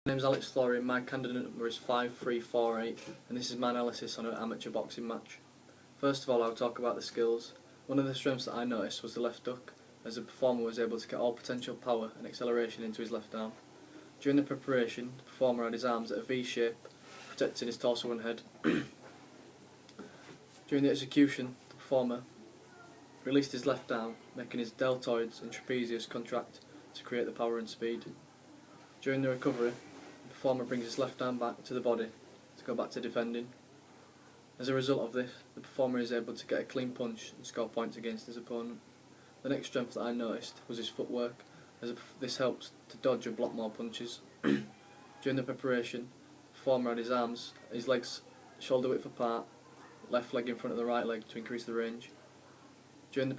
My name is Alex Florey and my candidate number is 5348, and this is my analysis on an amateur boxing match. First of all, I'll talk about the skills. One of the strengths that I noticed was the left hook, as the performer was able to get all potential power and acceleration into his left arm. During the preparation, the performer had his arms at a V shape, protecting his torso and head. During the execution, the performer released his left arm, making his deltoids and trapezius contract to create the power and speed. During the recovery, the performer brings his left arm back to the body to go back to defending. As a result of this, the performer is able to get a clean punch and score points against his opponent. The next strength that I noticed was his footwork, as this helps to dodge and block more punches. During the preparation, the performer had his legs shoulder width apart, left leg in front of the right leg to increase the range. During the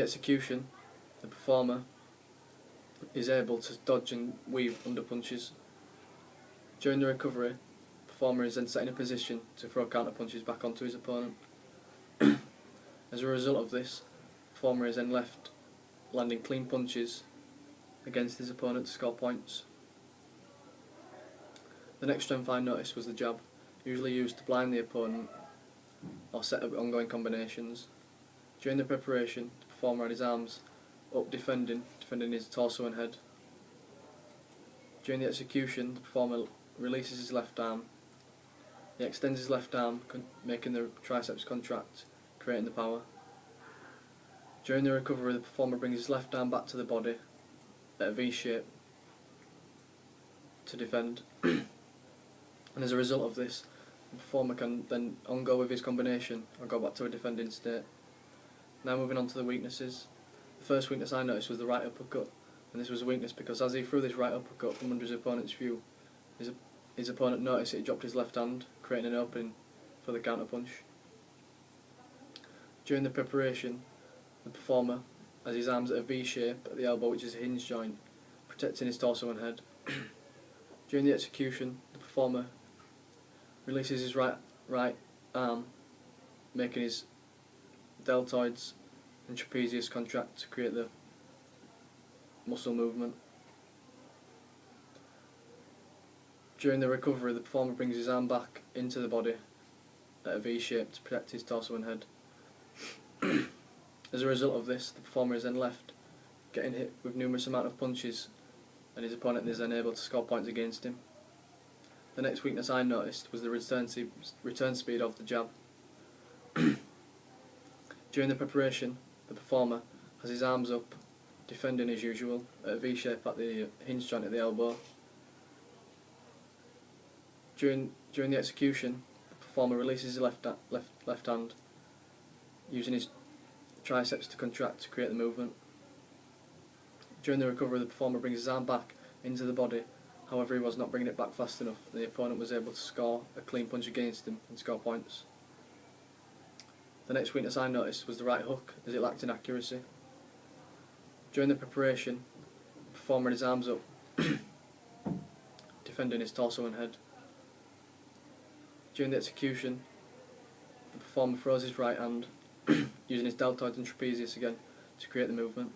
execution, the performer is able to dodge and weave under punches. During the recovery, the performer is then set in a position to throw counter punches back onto his opponent. As a result of this, the performer is then left landing clean punches against his opponent to score points. The next strength I noticed was the jab, usually used to blind the opponent or set up ongoing combinations. During the preparation, the performer had his arms up defending his torso and head. During the execution, the performer releases his left arm. He extends his left arm, making the triceps contract, creating the power. During the recovery, the performer brings his left arm back to the body at a V shape to defend. And as a result of this, the performer can then on-go with his combination or go back to a defending state. Now moving on to the weaknesses. The first weakness I noticed was the right uppercut, and this was a weakness because as he threw this right uppercut from under his opponent's view, his opponent noticed he dropped his left hand, creating an opening for the counter punch. During the preparation, the performer has his arms at a V shape at the elbow, which is a hinge joint, protecting his torso and head. During the execution, the performer releases his right arm, making his deltoids and trapezius contract to create the muscle movement. During the recovery, the performer brings his arm back into the body at a V shape to protect his torso and head. As a result of this, the performer is then left getting hit with numerous amount of punches, and his opponent is then able to score points against him. The next weakness I noticed was the return speed of the jab. During the preparation, the performer has his arms up, defending as usual, at a V shape at the hinge joint at the elbow. During the execution, the performer releases his left hand, using his triceps to contract to create the movement. During the recovery, the performer brings his arm back into the body. However, he was not bringing it back fast enough, and the opponent was able to score a clean punch against him and score points. The next weakness I noticed was the right hook, as it lacked in accuracy. During the preparation, the performer had his arms up, defending his torso and head. During the execution, the performer throws his right hand, using his deltoids and trapezius again to create the movement.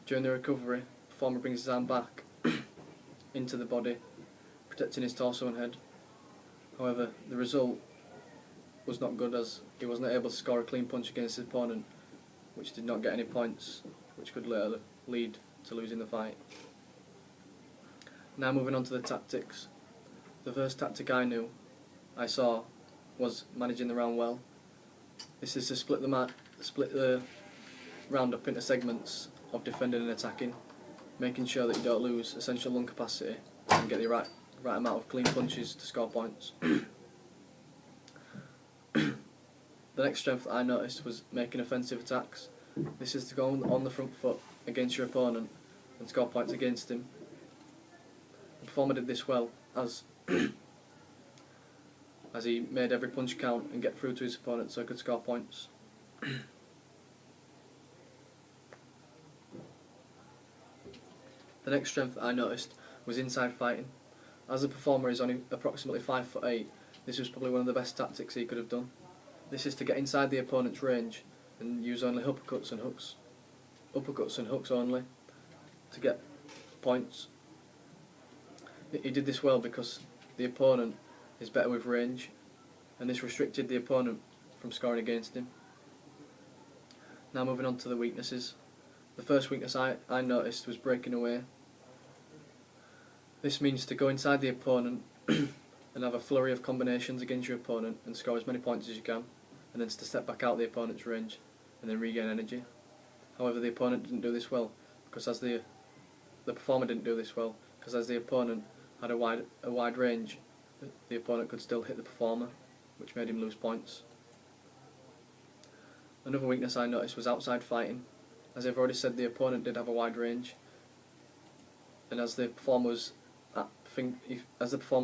During the recovery, the performer brings his arm back into the body, protecting his torso and head. However, the result was not good, as he was not able to score a clean punch against his opponent, which did not get any points, which could later lead to losing the fight. Now moving on to the tactics. The first tactic I saw was managing the round well. This is to split the round up into segments of defending and attacking, making sure that you don't lose essential lung capacity and get the right amount of clean punches to score points. The next strength that I noticed was making offensive attacks. This is to go on the front foot against your opponent and score points against him. The performer did this well, as he made every punch count and get through to his opponent so he could score points. The next strength that I noticed was inside fighting. As the performer is only approximately 5'8", this was probably one of the best tactics he could have done. This is to get inside the opponent's range and use only uppercuts and hooks. uppercuts and hooks only to get points. He did this well because the opponent is better with range, and this restricted the opponent from scoring against him. Now moving on to the weaknesses. The first weakness I noticed was breaking away. This means to go inside the opponent and have a flurry of combinations against your opponent and score as many points as you can, and then to step back out the opponent's range and then regain energy. However, the opponent didn't do this well because as the performer didn't do this well because as the opponent had a wide range, the opponent could still hit the performer, which made him lose points. Another weakness I noticed was outside fighting. As I've already said, the opponent did have a wide range, and as the performer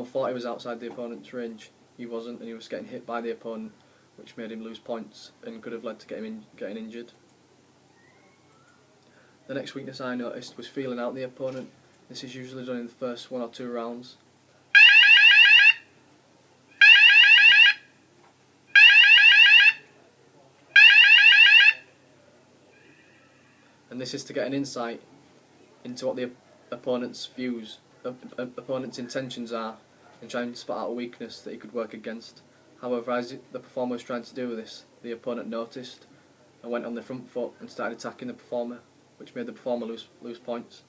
thought he was outside the opponent's range, he wasn't, and he was getting hit by the opponent, which made him lose points and could have led to getting injured. The next weakness I noticed was feeling out the opponent. This is usually done in the first 1 or 2 rounds. And this is to get an insight into what the opponent's intentions are, and try and spot out a weakness that he could work against. However, as the performer was trying to do this, the opponent noticed and went on the front foot and started attacking the performer, which made the performer lose points.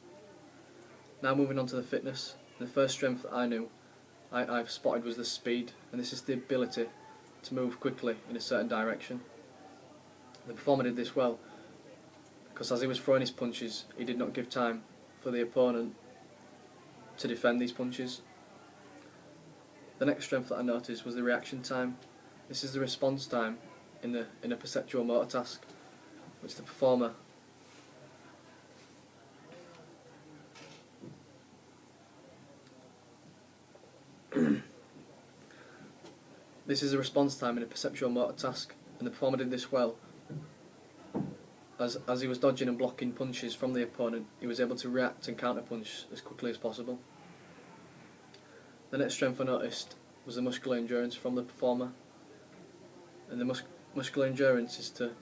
Now moving on to the fitness. The first strength that I spotted was the speed, and this is the ability to move quickly in a certain direction. The performer did this well because as he was throwing his punches, he did not give time for the opponent to defend these punches. The next strength that I noticed was the reaction time. This is the response time in a perceptual motor task, which the performer This is a response time in a perceptual motor task, and the performer did this well. As he was dodging and blocking punches from the opponent, he was able to react and counter-punch as quickly as possible. The next strength I noticed was the muscular endurance from the performer. And the muscular endurance is to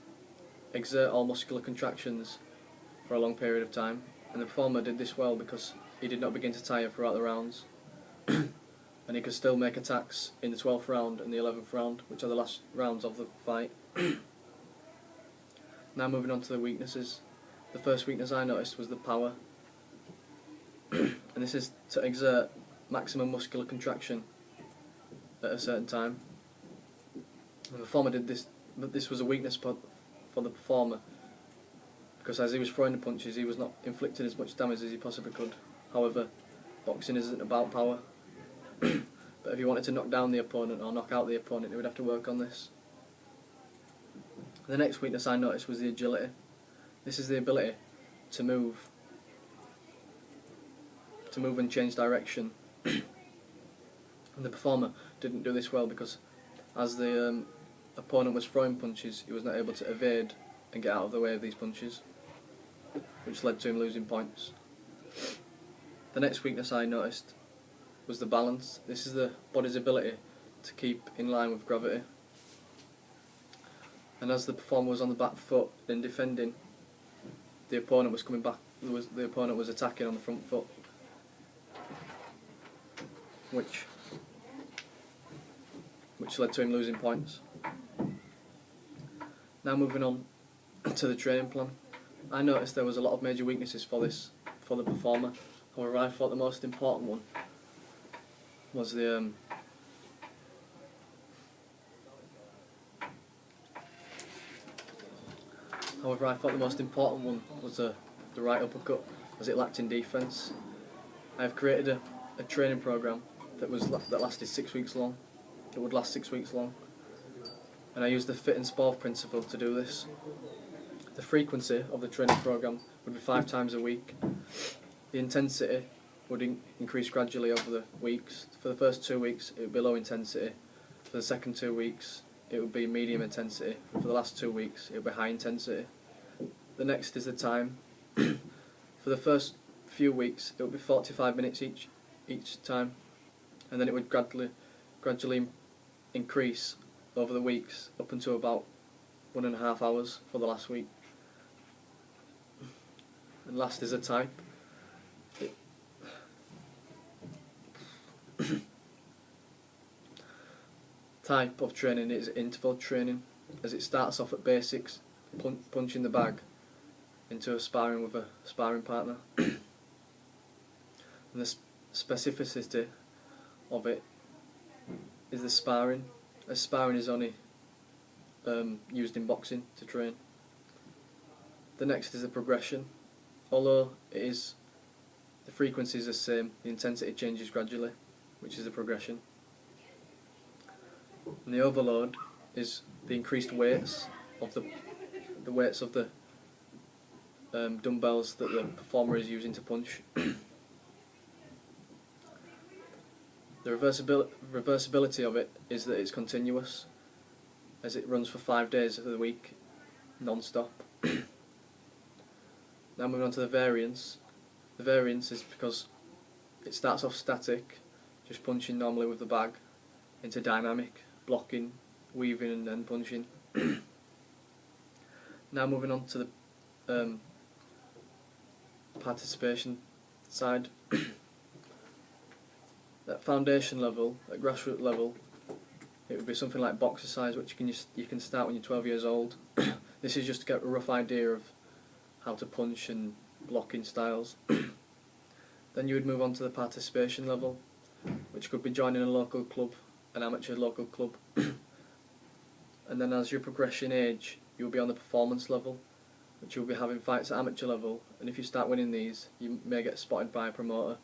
exert all muscular contractions for a long period of time, and the performer did this well because he did not begin to tire throughout the rounds. And he could still make attacks in the 12th round and the 11th round, which are the last rounds of the fight. Now moving on to the weaknesses. The first weakness I noticed was the power. And this is to exert maximum muscular contraction at a certain time. The performer did this, but this was a weakness for the performer because as he was throwing the punches, he was not inflicting as much damage as he possibly could. However, boxing isn't about power. But if he wanted to knock down the opponent or knock out the opponent, he would have to work on this. The next weakness I noticed was the agility. This is the ability to move and change direction. And the performer didn't do this well because as the opponent was throwing punches, he was not able to evade and get out of the way of these punches, which led to him losing points. The next weakness I noticed was the balance. This is the body's ability to keep in line with gravity. And as the performer was on the back foot in defending, the opponent was coming back. The opponent was attacking on the front foot, which led to him losing points. Now moving on to the training plan. I noticed there was a lot of major weaknesses for the performer. However, I thought the most important one was the right uppercut, as it lacked in defence. I have created a training program that lasted 6 weeks long. It would last 6 weeks long, and I used the fit and sport principle to do this. The frequency of the training program would be 5 times a week. The intensity would increase gradually over the weeks. For the first 2 weeks, it would be low intensity. For the second 2 weeks, it would be medium intensity. And for the last 2 weeks, it would be high intensity. The next is the time. For the first few weeks, it would be 45 minutes each time, and then it would gradually increase over the weeks up until about 1.5 hours for the last week. last is a type. Type of training is interval training, as it starts off at basics, punching the bag into a sparring with a sparring partner. And the specificity of it is the sparring, as sparring is only used in boxing to train. The next is the progression. Although the frequency is the same, the intensity changes gradually, which is the progression. And the overload is the increased weights of the weights of the dumbbells that the performer is using to punch. The reversibility of it is that it's continuous, as it runs for 5 days of the week, non-stop. Now moving on to the variance. The variance is because it starts off static, just punching normally with the bag, into dynamic, blocking, weaving and then punching. Now moving on to the participation side. At foundation level, at grassroots level, it would be something like boxercise, which you can start when you're 12 years old. This is just to get a rough idea of how to punch and blocking styles. Then you would move on to the participation level, which could be joining a local club, an amateur local club. And then as you progress in age, you'll be on the performance level, which you'll be having fights at amateur level, and if you start winning these, you may get spotted by a promoter,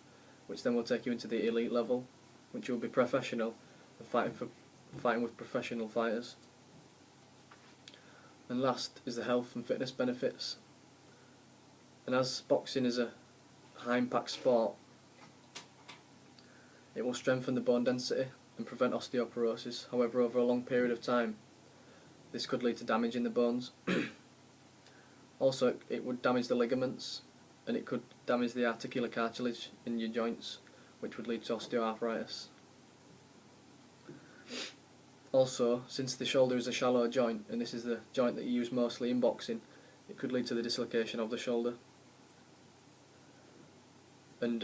which then will take you into the elite level, which you'll be professional and fighting with professional fighters. And last is the health and fitness benefits. And as boxing is a high impact sport, it will strengthen the bone density and prevent osteoporosis. However, over a long period of time, this could lead to damage in the bones. Also, it would damage the ligaments, and it could damage the articular cartilage in your joints, which would lead to osteoarthritis. Also, since the shoulder is a shallow joint, and this is the joint that you use mostly in boxing, it could lead to the dislocation of the shoulder. And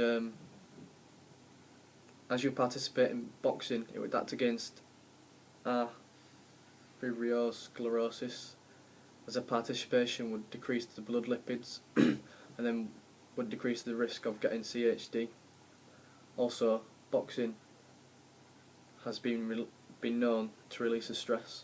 as you participate in boxing, it would act against arteriosclerosis, as a participation would decrease the blood lipids and then would decrease the risk of getting CHD. Also, boxing has been known to release the stress.